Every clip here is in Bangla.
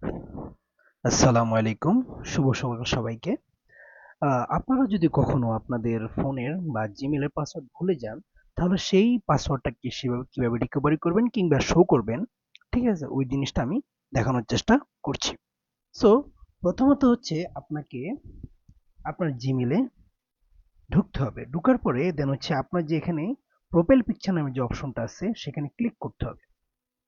আসসালামু আলাইকুম। শুভ সকাল সবাইকে। আপনারা যদি কখনো আপনাদের ফোনের বা জিমেইলের পাসওয়ার্ড ভুলে যান, তাহলে সেই পাসওয়ার্ডটাকে কিভাবে রিকভারি করবেন কিংবা শো করবেন, ঠিক আছে? ওই জিনিসটা আমি দেখানোর চেষ্টা করছি। সো প্রথমত হচ্ছে আপনাকে আপনার জিমেইলে ঢুকতে হবে। ঢোকার পরে দেন হচ্ছে আপনার যে এখানে প্রোফাইল পিকচার নামে যে অপশনটা আছে সেখানে ক্লিক করতে হবে।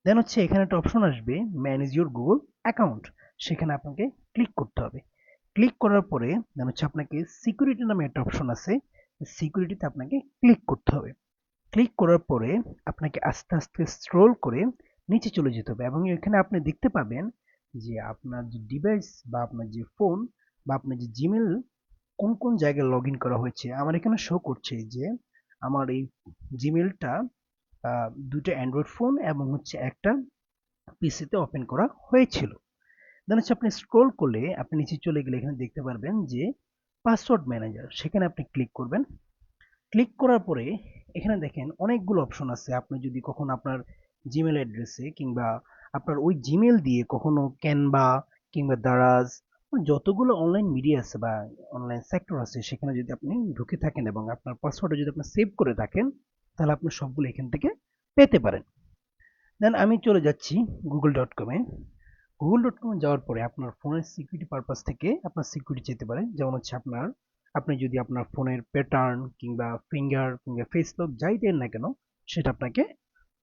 দেন হচ্ছে এখানে একটা অপশন আসবে ম্যানেজ ইউর গুগল অ্যাকাউন্ট, সেখানে আপনাকে ক্লিক করতে হবে। ক্লিক করার পরে দেন হচ্ছে আপনাকে সিকিউরিটি নামে একটা অপশন আছে, সিকিউরিটিতে আপনাকে ক্লিক করতে হবে। ক্লিক করার পরে আপনাকে আস্তে আস্তে স্ক্রোল করে নিচে চলে যেতে হবে এবং এখানে আপনি দেখতে পাবেন যে আপনার যে ডিভাইস বা আপনার যে ফোন বা আপনার যে জিমেল কোন কোন জায়গায় লগ ইন করা হয়েছে। আমার এখানে শো করছে যে আমার এই জিমেলটা দুটো অ্যান্ড্রয়েড ফোন এবং হচ্ছে একটা পিসিতে ওপেন করা হয়েছিল। দেন হচ্ছে আপনি স্ক্রল করলে আপনি নিচে চলে গেলে এখানে দেখতে পারবেন যে পাসওয়ার্ড ম্যানেজার, সেখানে আপনি ক্লিক করবেন। ক্লিক করার পরে এখানে দেখেন অনেকগুলো অপশন আছে। আপনি যদি কখনো আপনার জিমেল অ্যাড্রেসে কিংবা আপনার ওই জিমেল দিয়ে কখনো ক্যানভা কিংবা দারাজ যতগুলো অনলাইন মিডিয়া আছে বা অনলাইন সেক্টর আছে সেখানে যদি আপনি ঢুকে থাকেন এবং আপনার পাসওয়ার্ডটা যদি আপনি সেভ করে থাকেন, তাহলে আপনি সবগুলো এখান থেকে পেতে পারেন। দেন আমি চলে যাচ্ছি google.com-এ। google.com-এ যাওয়ার পরে আপনার ফোনের সিকিউরিটি পারপাস থেকে আপনার সিকিউরিটি যেতে পারে। যেমন হচ্ছে আপনি যদি আপনার ফোনের প্যাটার্ন কিংবা ফিঙ্গার কিংবা ফেস লক যাই দেন না কেন, সেটা আপনাকে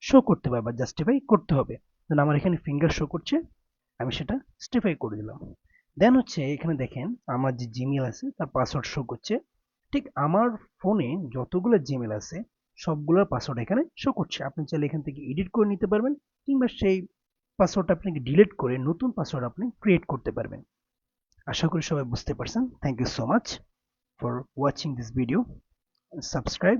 শো করতে হবে বা জাস্টিফাই করতে হবে। দেন আমার এখানে ফিঙ্গার শো করছে, আমি সেটা জাস্টিফাই করে দিলাম। দেন হচ্ছে এখানে দেখেন আমার যে জিমেইল আছে তার পাসওয়ার্ড শো করছে। ঠিক আমার ফোনে যতগুলো জিমেইল আছে সবগুলোর পাসওয়ার্ড এখানে শো করছে। আপনি চাইলে এখান থেকে এডিট করে নিতে পারবেন কিংবা সেই পাসওয়ার্ডটা আপনাকে ডিলিট করে নতুন পাসওয়ার্ড আপনি ক্রিয়েট করতে পারবেন। আশা করি সবাই বুঝতে পারছেন। Thank you so much for watching this video. Subscribe